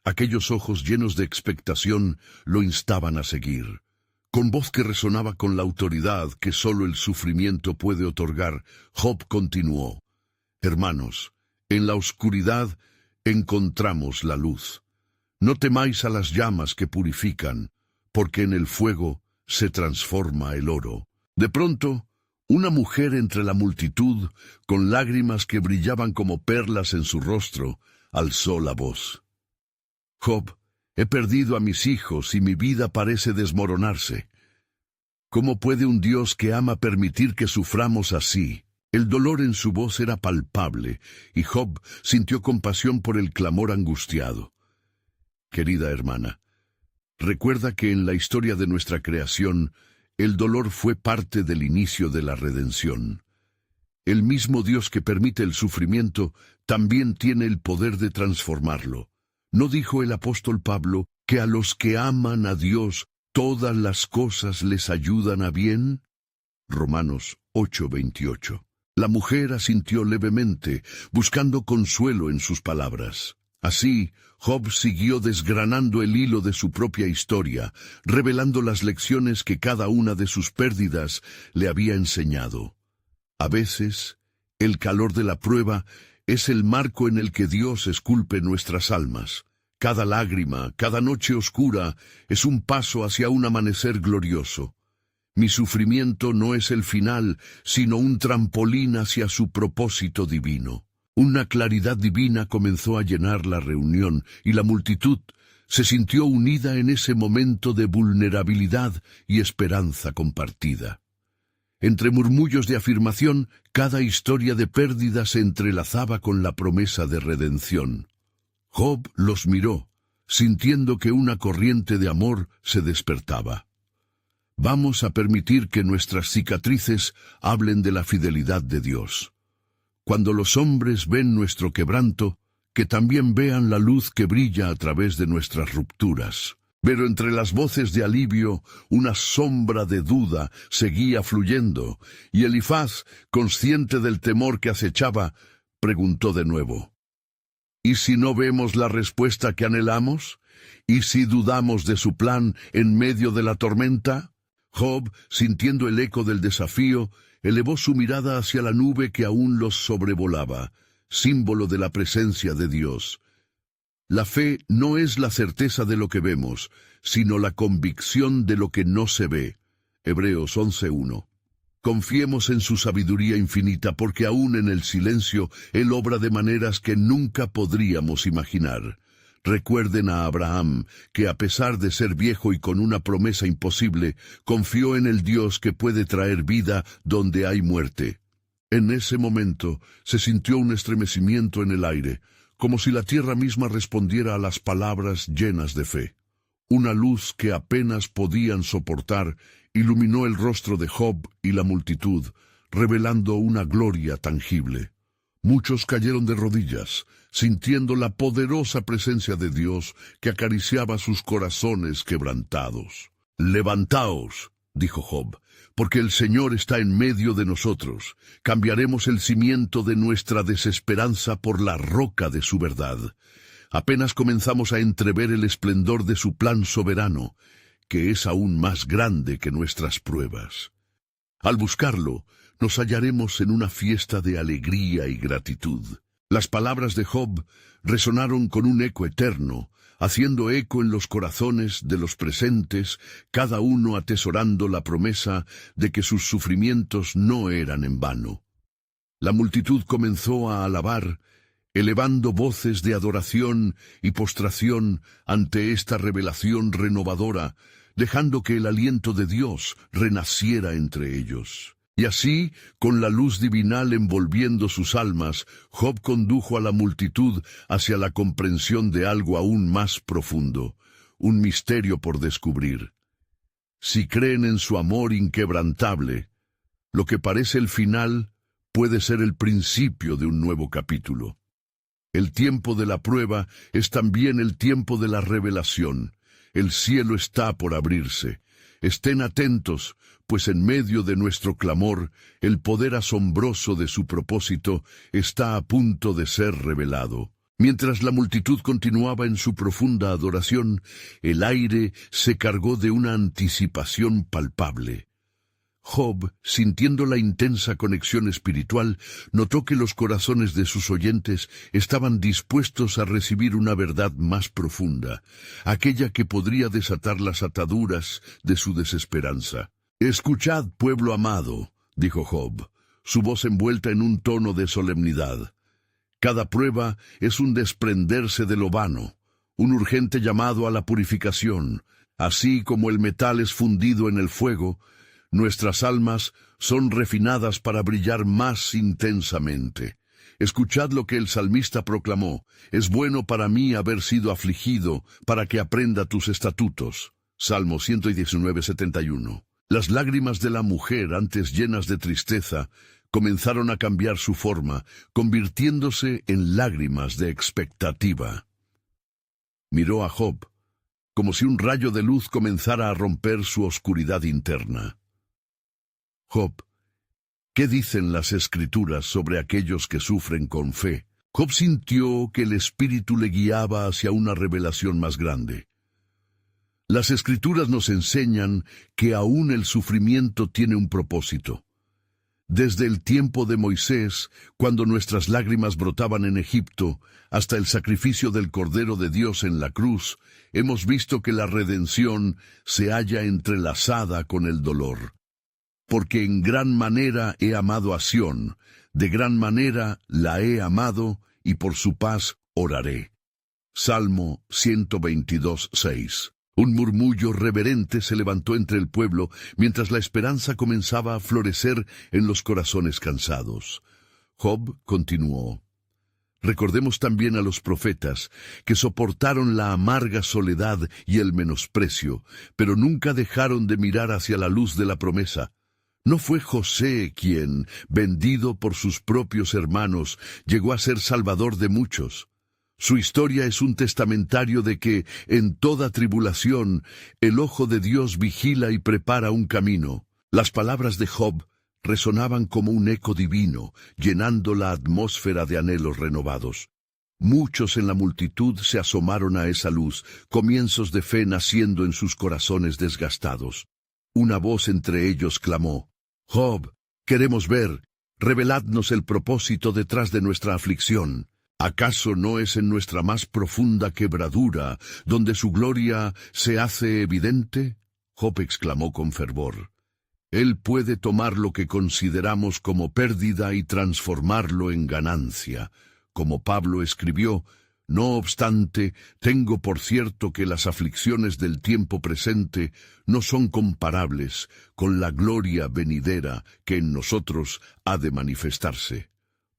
Aquellos ojos llenos de expectación lo instaban a seguir. Con voz que resonaba con la autoridad que solo el sufrimiento puede otorgar, Job continuó: «Hermanos, en la oscuridad encontramos la luz. No temáis a las llamas que purifican, porque en el fuego se transforma el oro». De pronto, una mujer entre la multitud, con lágrimas que brillaban como perlas en su rostro, alzó la voz: «Job, he perdido a mis hijos y mi vida parece desmoronarse. ¿Cómo puede un Dios que ama permitir que suframos así?». El dolor en su voz era palpable, y Job sintió compasión por el clamor angustiado. Querida hermana, recuerda que en la historia de nuestra creación, el dolor fue parte del inicio de la redención. El mismo Dios que permite el sufrimiento también tiene el poder de transformarlo. ¿No dijo el apóstol Pablo que a los que aman a Dios todas las cosas les ayudan a bien? Romanos 8:28. La mujer asintió levemente, buscando consuelo en sus palabras. Así, Job siguió desgranando el hilo de su propia historia, revelando las lecciones que cada una de sus pérdidas le había enseñado. A veces, el calor de la prueba es el marco en el que Dios esculpe nuestras almas. Cada lágrima, cada noche oscura, es un paso hacia un amanecer glorioso. Mi sufrimiento no es el final, sino un trampolín hacia su propósito divino. Una claridad divina comenzó a llenar la reunión, y la multitud se sintió unida en ese momento de vulnerabilidad y esperanza compartida. Entre murmullos de afirmación, cada historia de pérdida se entrelazaba con la promesa de redención. Job los miró, sintiendo que una corriente de amor se despertaba. Vamos a permitir que nuestras cicatrices hablen de la fidelidad de Dios. Cuando los hombres ven nuestro quebranto, que también vean la luz que brilla a través de nuestras rupturas. Pero entre las voces de alivio, una sombra de duda seguía fluyendo, y Elifaz, consciente del temor que acechaba, preguntó de nuevo: ¿y si no vemos la respuesta que anhelamos? ¿Y si dudamos de su plan en medio de la tormenta? Job, sintiendo el eco del desafío, elevó su mirada hacia la nube que aún los sobrevolaba, símbolo de la presencia de Dios. La fe no es la certeza de lo que vemos, sino la convicción de lo que no se ve. Hebreos 11:1. Confiemos en su sabiduría infinita, porque aún en el silencio Él obra de maneras que nunca podríamos imaginar. Recuerden a Abraham, que a pesar de ser viejo y con una promesa imposible, confió en el Dios que puede traer vida donde hay muerte. En ese momento se sintió un estremecimiento en el aire, como si la tierra misma respondiera a las palabras llenas de fe. Una luz que apenas podían soportar iluminó el rostro de Job y la multitud, revelando una gloria tangible. Muchos cayeron de rodillas, sintiendo la poderosa presencia de Dios que acariciaba sus corazones quebrantados. «Levantaos», dijo Job, «porque el Señor está en medio de nosotros. Cambiaremos el cimiento de nuestra desesperanza por la roca de su verdad». Apenas comenzamos a entrever el esplendor de su plan soberano, que es aún más grande que nuestras pruebas. Al buscarlo, nos hallaremos en una fiesta de alegría y gratitud. Las palabras de Job resonaron con un eco eterno, haciendo eco en los corazones de los presentes, cada uno atesorando la promesa de que sus sufrimientos no eran en vano. La multitud comenzó a alabar, elevando voces de adoración y postración ante esta revelación renovadora, dejando que el aliento de Dios renaciera entre ellos. Y así, con la luz divinal envolviendo sus almas, Job condujo a la multitud hacia la comprensión de algo aún más profundo, un misterio por descubrir. Si creen en su amor inquebrantable, lo que parece el final puede ser el principio de un nuevo capítulo. El tiempo de la prueba es también el tiempo de la revelación. El cielo está por abrirse. Estén atentos, pues en medio de nuestro clamor, el poder asombroso de su propósito está a punto de ser revelado. Mientras la multitud continuaba en su profunda adoración, el aire se cargó de una anticipación palpable. Job, sintiendo la intensa conexión espiritual, notó que los corazones de sus oyentes estaban dispuestos a recibir una verdad más profunda, aquella que podría desatar las ataduras de su desesperanza. «Escuchad, pueblo amado», dijo Job, su voz envuelta en un tono de solemnidad. «Cada prueba es un desprenderse de lo vano, un urgente llamado a la purificación. Así como el metal es fundido en el fuego, nuestras almas son refinadas para brillar más intensamente. Escuchad lo que el salmista proclamó: «Es bueno para mí haber sido afligido, para que aprenda tus estatutos». Salmo 119:71. Las lágrimas de la mujer, antes llenas de tristeza, comenzaron a cambiar su forma, convirtiéndose en lágrimas de expectativa. Miró a Job, como si un rayo de luz comenzara a romper su oscuridad interna. «Job, ¿qué dicen las Escrituras sobre aquellos que sufren con fe?» Job sintió que el Espíritu le guiaba hacia una revelación más grande. Las Escrituras nos enseñan que aún el sufrimiento tiene un propósito. Desde el tiempo de Moisés, cuando nuestras lágrimas brotaban en Egipto, hasta el sacrificio del Cordero de Dios en la cruz, hemos visto que la redención se halla entrelazada con el dolor. «Porque en gran manera he amado a Sión, de gran manera la he amado, y por su paz oraré». Salmo 122:6. Un murmullo reverente se levantó entre el pueblo, mientras la esperanza comenzaba a florecer en los corazones cansados. Job continuó: Recordemos también a los profetas, que soportaron la amarga soledad y el menosprecio, pero nunca dejaron de mirar hacia la luz de la promesa. ¿No fue José quien, vendido por sus propios hermanos, llegó a ser salvador de muchos? Su historia es un testamentario de que, en toda tribulación, el ojo de Dios vigila y prepara un camino. Las palabras de Job resonaban como un eco divino, llenando la atmósfera de anhelos renovados. Muchos en la multitud se asomaron a esa luz, comienzos de fe naciendo en sus corazones desgastados. Una voz entre ellos clamó: «Job, queremos ver, reveladnos el propósito detrás de nuestra aflicción. ¿Acaso no es en nuestra más profunda quebradura donde su gloria se hace evidente?» Job exclamó con fervor: «Él puede tomar lo que consideramos como pérdida y transformarlo en ganancia. Como Pablo escribió, no obstante, tengo por cierto que las aflicciones del tiempo presente no son comparables con la gloria venidera que en nosotros ha de manifestarse».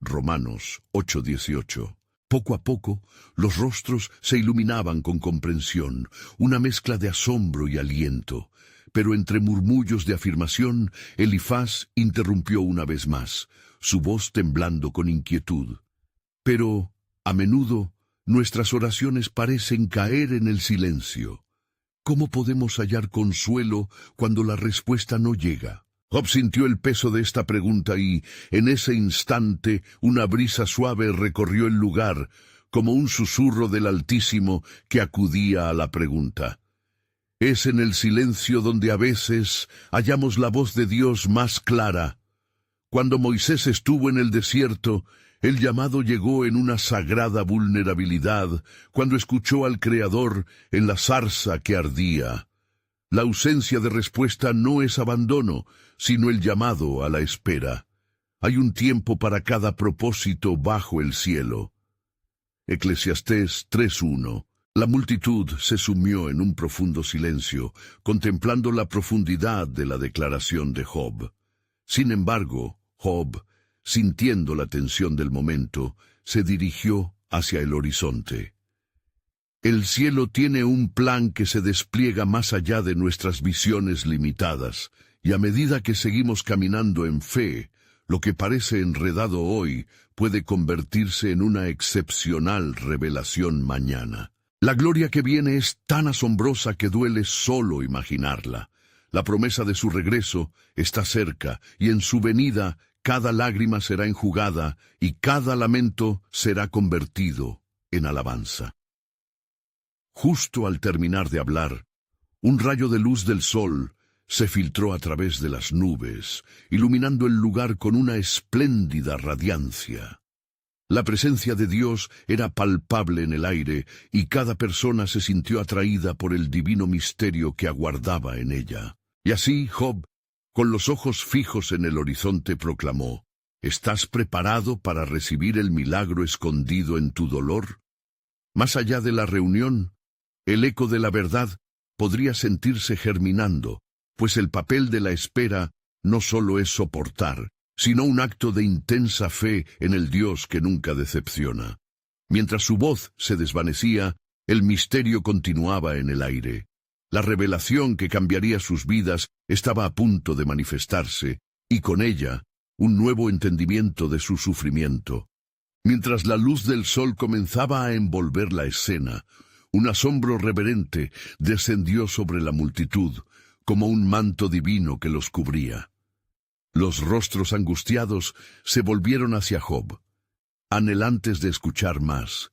Romanos 8:18. Poco a poco, los rostros se iluminaban con comprensión, una mezcla de asombro y aliento. Pero entre murmullos de afirmación, Elifaz interrumpió una vez más, su voz temblando con inquietud. «Pero, a menudo, nuestras oraciones parecen caer en el silencio. ¿Cómo podemos hallar consuelo cuando la respuesta no llega?» Job sintió el peso de esta pregunta y, en ese instante, una brisa suave recorrió el lugar, como un susurro del Altísimo que acudía a la pregunta. Es en el silencio donde a veces hallamos la voz de Dios más clara. Cuando Moisés estuvo en el desierto, el llamado llegó en una sagrada vulnerabilidad, cuando escuchó al Creador en la zarza que ardía. La ausencia de respuesta no es abandono, sino el llamado a la espera. Hay un tiempo para cada propósito bajo el cielo. Eclesiastés 3:1. La multitud se sumió en un profundo silencio, contemplando la profundidad de la declaración de Job. Sin embargo, Job, sintiendo la tensión del momento, se dirigió hacia el horizonte. El cielo tiene un plan que se despliega más allá de nuestras visiones limitadas, y a medida que seguimos caminando en fe, lo que parece enredado hoy puede convertirse en una excepcional revelación mañana. La gloria que viene es tan asombrosa que duele solo imaginarla. La promesa de su regreso está cerca, y en su venida cada lágrima será enjugada y cada lamento será convertido en alabanza. Justo al terminar de hablar, un rayo de luz del sol se filtró a través de las nubes, iluminando el lugar con una espléndida radiancia. La presencia de Dios era palpable en el aire, y cada persona se sintió atraída por el divino misterio que aguardaba en ella. Y así Job, con los ojos fijos en el horizonte, proclamó: ¿Estás preparado para recibir el milagro escondido en tu dolor? Más allá de la reunión, el eco de la verdad podría sentirse germinando, pues el papel de la espera no solo es soportar, sino un acto de intensa fe en el Dios que nunca decepciona. Mientras su voz se desvanecía, el misterio continuaba en el aire. La revelación que cambiaría sus vidas estaba a punto de manifestarse, y con ella, un nuevo entendimiento de su sufrimiento. Mientras la luz del sol comenzaba a envolver la escena, un asombro reverente descendió sobre la multitud, como un manto divino que los cubría. Los rostros angustiados se volvieron hacia Job, anhelantes de escuchar más,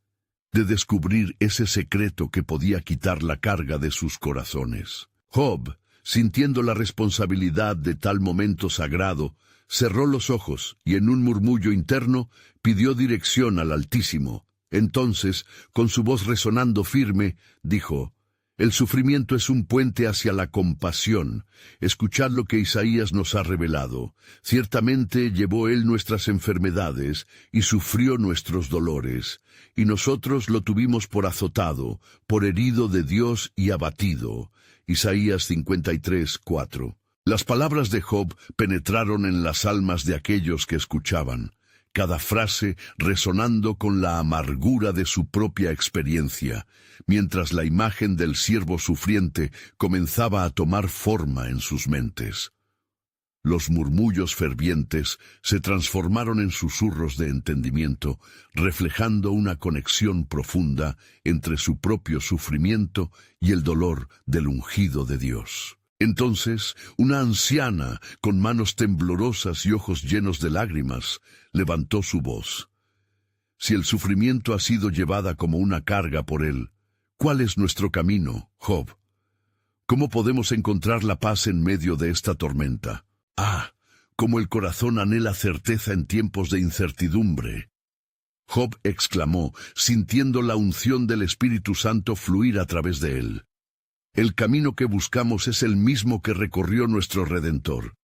de descubrir ese secreto que podía quitar la carga de sus corazones. Job, sintiendo la responsabilidad de tal momento sagrado, cerró los ojos y en un murmullo interno pidió dirección al Altísimo. Entonces, con su voz resonando firme, dijo: «El sufrimiento es un puente hacia la compasión. Escuchad lo que Isaías nos ha revelado. Ciertamente llevó él nuestras enfermedades y sufrió nuestros dolores, y nosotros lo tuvimos por azotado, por herido de Dios y abatido». Isaías 53:4. Las palabras de Job penetraron en las almas de aquellos que escuchaban. cada frase resonando con la amargura de su propia experiencia, mientras la imagen del siervo sufriente comenzaba a tomar forma en sus mentes. Los murmullos fervientes se transformaron en susurros de entendimiento, reflejando una conexión profunda entre su propio sufrimiento y el dolor del ungido de Dios. Entonces, una anciana, con manos temblorosas y ojos llenos de lágrimas, levantó su voz. Si el sufrimiento ha sido llevada como una carga por él, ¿cuál es nuestro camino, Job? ¿Cómo podemos encontrar la paz en medio de esta tormenta? Ah, como el corazón anhela certeza en tiempos de incertidumbre. Job exclamó, sintiendo la unción del Espíritu Santo fluir a través de él. El camino que buscamos es el mismo que recorrió nuestro Redentor.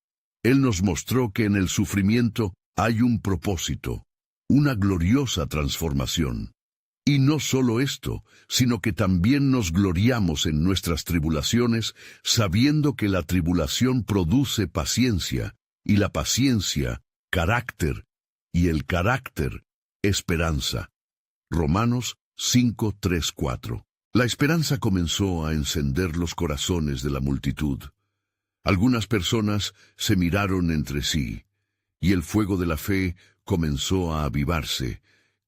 Él nos mostró que en el sufrimiento hay un propósito, una gloriosa transformación. Y no solo esto, sino que también nos gloriamos en nuestras tribulaciones, sabiendo que la tribulación produce paciencia, y la paciencia, carácter, y el carácter, esperanza. Romanos 5:3-4. La esperanza comenzó a encender los corazones de la multitud. Algunas personas se miraron entre sí, y el fuego de la fe comenzó a avivarse,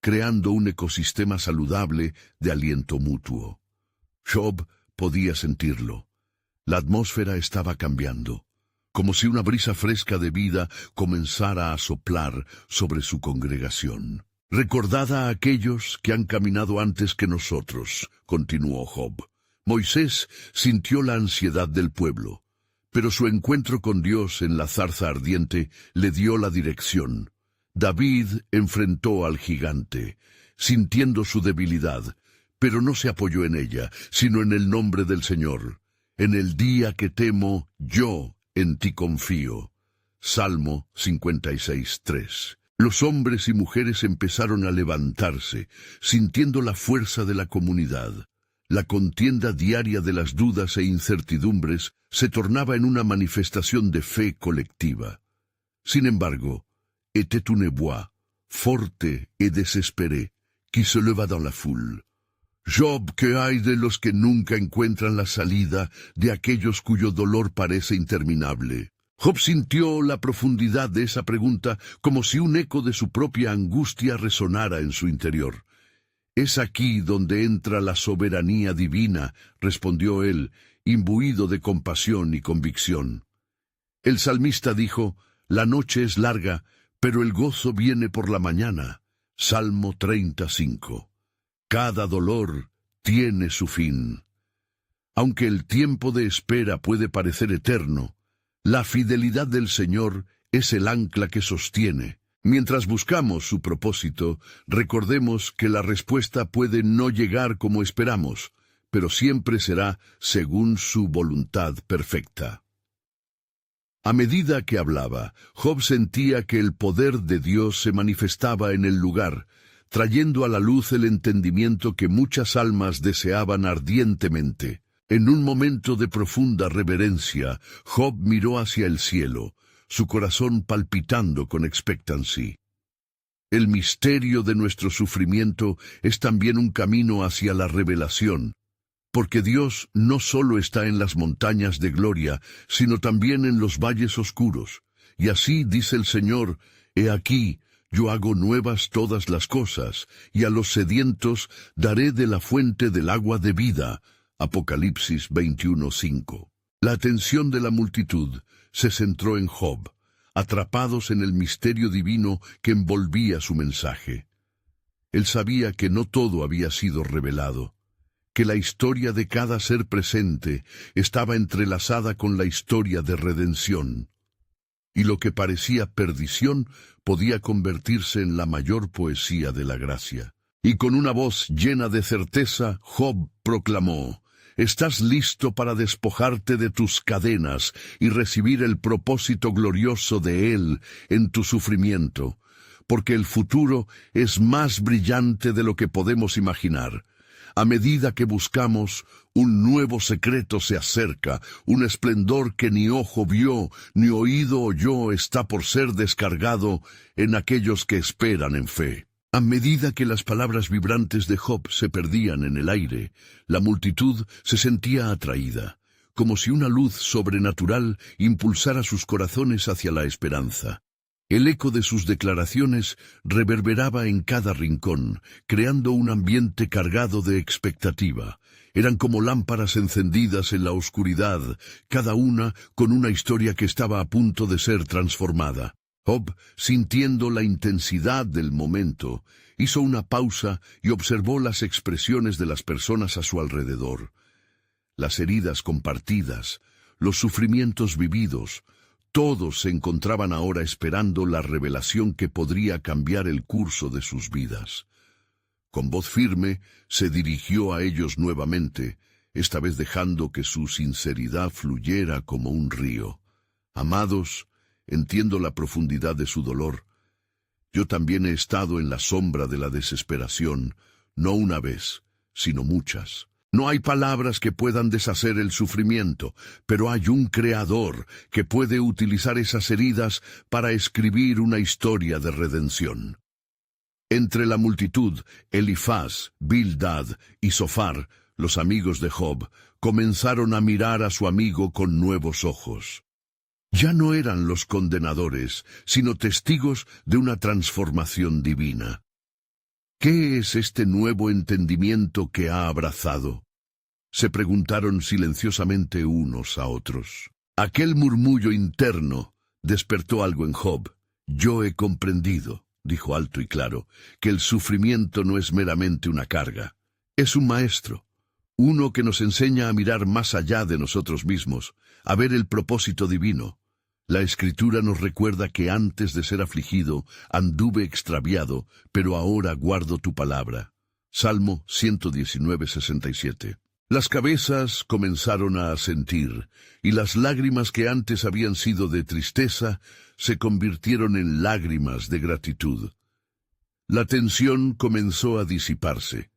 creando un ecosistema saludable de aliento mutuo. Job podía sentirlo. La atmósfera estaba cambiando, como si una brisa fresca de vida comenzara a soplar sobre su congregación. «Recordad a aquellos que han caminado antes que nosotros», continuó Job. Moisés sintió la ansiedad del pueblo, pero su encuentro con Dios en la zarza ardiente le dio la dirección. David enfrentó al gigante, sintiendo su debilidad, pero no se apoyó en ella, sino en el nombre del Señor. En el día que temo, yo en ti confío. Salmo 56:3. Los hombres y mujeres empezaron a levantarse, sintiendo la fuerza de la comunidad. La contienda diaria de las dudas e incertidumbres se tornaba en una manifestación de fe colectiva. Sin embargo, était une voix, forte et désespérée, qui se leva dans la foule. Job, ¿qué hay de los que nunca encuentran la salida, de aquellos cuyo dolor parece interminable? Job sintió la profundidad de esa pregunta como si un eco de su propia angustia resonara en su interior. «Es aquí donde entra la soberanía divina», respondió él, imbuido de compasión y convicción. El salmista dijo, «La noche es larga, pero el gozo viene por la mañana». Salmo 35. Cada dolor tiene su fin. Aunque el tiempo de espera puede parecer eterno, la fidelidad del Señor es el ancla que sostiene. Mientras buscamos su propósito, recordemos que la respuesta puede no llegar como esperamos, pero siempre será según su voluntad perfecta. A medida que hablaba, Job sentía que el poder de Dios se manifestaba en el lugar, trayendo a la luz el entendimiento que muchas almas deseaban ardientemente. En un momento de profunda reverencia, Job miró hacia el cielo, su corazón palpitando con expectancia. El misterio de nuestro sufrimiento es también un camino hacia la revelación, porque Dios no solo está en las montañas de gloria, sino también en los valles oscuros. Y así dice el Señor, «He aquí, yo hago nuevas todas las cosas, y a los sedientos daré de la fuente del agua de vida». Apocalipsis 21:5. La atención de la multitud se centró en Job, atrapados en el misterio divino que envolvía su mensaje. Él sabía que no todo había sido revelado, que la historia de cada ser presente estaba entrelazada con la historia de redención, y lo que parecía perdición podía convertirse en la mayor poesía de la gracia. Y con una voz llena de certeza, Job proclamó, «Estás listo para despojarte de tus cadenas y recibir el propósito glorioso de Él en tu sufrimiento, porque el futuro es más brillante de lo que podemos imaginar. A medida que buscamos, un nuevo secreto se acerca, un esplendor que ni ojo vio, ni oído oyó está por ser descargado en aquellos que esperan en fe. A medida que las palabras vibrantes de Job se perdían en el aire, la multitud se sentía atraída, como si una luz sobrenatural impulsara sus corazones hacia la esperanza. El eco de sus declaraciones reverberaba en cada rincón, creando un ambiente cargado de expectativa. Eran como lámparas encendidas en la oscuridad, cada una con una historia que estaba a punto de ser transformada. Job, sintiendo la intensidad del momento, hizo una pausa y observó las expresiones de las personas a su alrededor. Las heridas compartidas, los sufrimientos vividos, todos se encontraban ahora esperando la revelación que podría cambiar el curso de sus vidas. Con voz firme, se dirigió a ellos nuevamente, esta vez dejando que su sinceridad fluyera como un río. Amados, entiendo la profundidad de su dolor. Yo también he estado en la sombra de la desesperación, no una vez, sino muchas. No hay palabras que puedan deshacer el sufrimiento, pero hay un Creador que puede utilizar esas heridas para escribir una historia de redención. Entre la multitud, Elifaz, Bildad y Zofar, los amigos de Job, comenzaron a mirar a su amigo con nuevos ojos. Ya no eran los condenadores, sino testigos de una transformación divina. ¿Qué es este nuevo entendimiento que ha abrazado? Se preguntaron silenciosamente unos a otros. Aquel murmullo interno despertó algo en Job. Yo he comprendido, dijo alto y claro, que el sufrimiento no es meramente una carga. Es un maestro, uno que nos enseña a mirar más allá de nosotros mismos, a ver el propósito divino. La Escritura nos recuerda que antes de ser afligido, anduve extraviado, pero ahora guardo tu palabra. Salmo 119:67. Las cabezas comenzaron a asentir, y las lágrimas que antes habían sido de tristeza, se convirtieron en lágrimas de gratitud. La tensión comenzó a disiparse,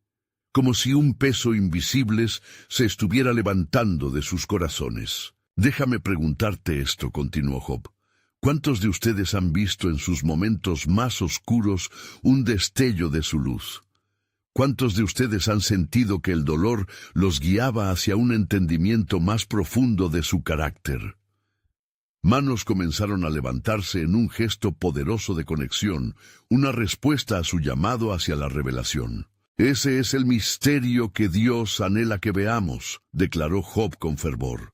como si un peso invisible se estuviera levantando de sus corazones. Déjame preguntarte esto, continuó Job. ¿Cuántos de ustedes han visto en sus momentos más oscuros un destello de su luz? ¿Cuántos de ustedes han sentido que el dolor los guiaba hacia un entendimiento más profundo de su carácter? Manos comenzaron a levantarse en un gesto poderoso de conexión, una respuesta a su llamado hacia la revelación. Ese es el misterio que Dios anhela que veamos, declaró Job con fervor.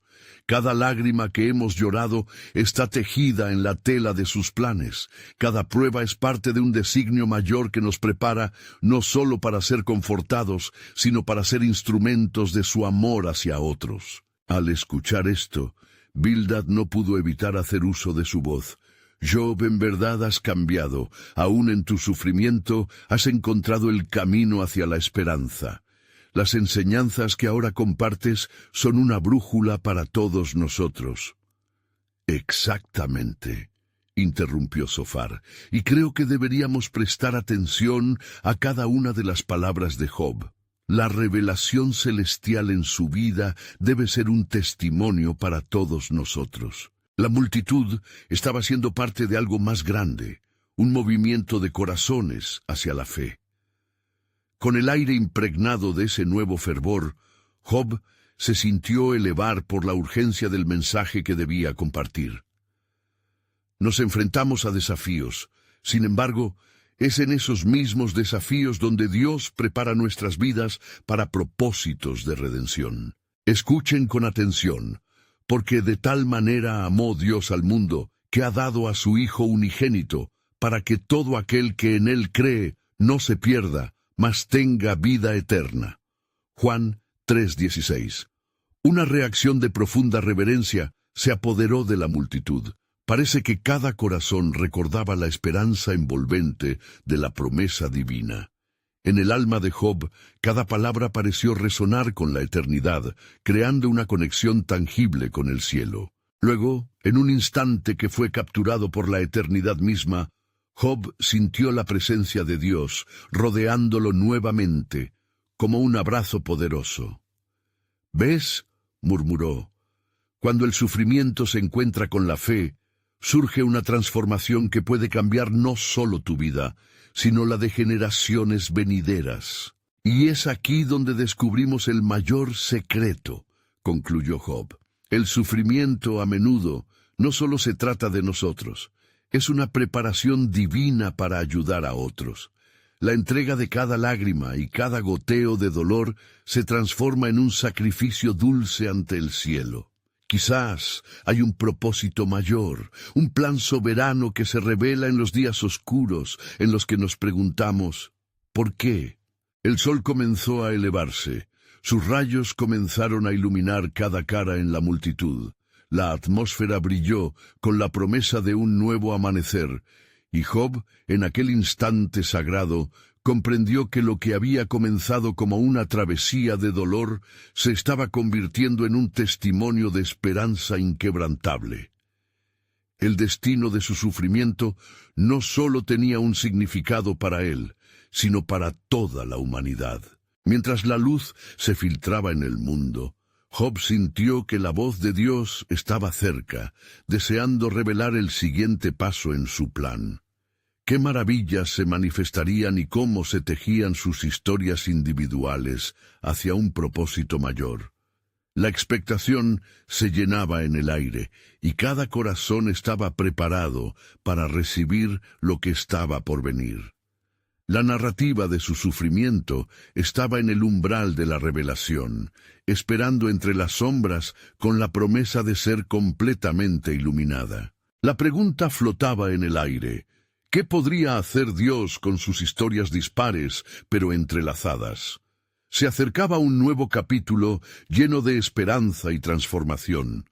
Cada lágrima que hemos llorado está tejida en la tela de sus planes. Cada prueba es parte de un designio mayor que nos prepara no solo para ser confortados, sino para ser instrumentos de su amor hacia otros. Al escuchar esto, Bildad no pudo evitar hacer uso de su voz. Job, en verdad has cambiado. Aún en tu sufrimiento has encontrado el camino hacia la esperanza. Las enseñanzas que ahora compartes son una brújula para todos nosotros. Exactamente, interrumpió Zofar, y creo que deberíamos prestar atención a cada una de las palabras de Job. La revelación celestial en su vida debe ser un testimonio para todos nosotros. La multitud estaba siendo parte de algo más grande, un movimiento de corazones hacia la fe. Con el aire impregnado de ese nuevo fervor, Job se sintió elevar por la urgencia del mensaje que debía compartir. Nos enfrentamos a desafíos, sin embargo, es en esos mismos desafíos donde Dios prepara nuestras vidas para propósitos de redención. Escuchen con atención, porque de tal manera amó Dios al mundo, que ha dado a su Hijo unigénito, para que todo aquel que en él cree no se pierda, mas tenga vida eterna. Juan 3:16. Una reacción de profunda reverencia se apoderó de la multitud. Parece que cada corazón recordaba la esperanza envolvente de la promesa divina. En el alma de Job, cada palabra pareció resonar con la eternidad, creando una conexión tangible con el cielo. Luego, en un instante que fue capturado por la eternidad misma, Job sintió la presencia de Dios, rodeándolo nuevamente, como un abrazo poderoso. «¿Ves?», murmuró. «Cuando el sufrimiento se encuentra con la fe, surge una transformación que puede cambiar no solo tu vida, sino la de generaciones venideras. Y es aquí donde descubrimos el mayor secreto», concluyó Job. «El sufrimiento a menudo no solo se trata de nosotros, es una preparación divina para ayudar a otros. La entrega de cada lágrima y cada goteo de dolor se transforma en un sacrificio dulce ante el cielo. Quizás hay un propósito mayor, un plan soberano que se revela en los días oscuros en los que nos preguntamos, ¿por qué?». El sol comenzó a elevarse, sus rayos comenzaron a iluminar cada cara en la multitud. La atmósfera brilló con la promesa de un nuevo amanecer, y Job, en aquel instante sagrado, comprendió que lo que había comenzado como una travesía de dolor se estaba convirtiendo en un testimonio de esperanza inquebrantable. El destino de su sufrimiento no solo tenía un significado para él, sino para toda la humanidad. Mientras la luz se filtraba en el mundo, Job sintió que la voz de Dios estaba cerca, deseando revelar el siguiente paso en su plan. Qué maravillas se manifestarían y cómo se tejían sus historias individuales hacia un propósito mayor. La expectación se llenaba en el aire, y cada corazón estaba preparado para recibir lo que estaba por venir. La narrativa de su sufrimiento estaba en el umbral de la revelación, esperando entre las sombras con la promesa de ser completamente iluminada. La pregunta flotaba en el aire: ¿qué podría hacer Dios con sus historias dispares, pero entrelazadas? Se acercaba un nuevo capítulo lleno de esperanza y transformación.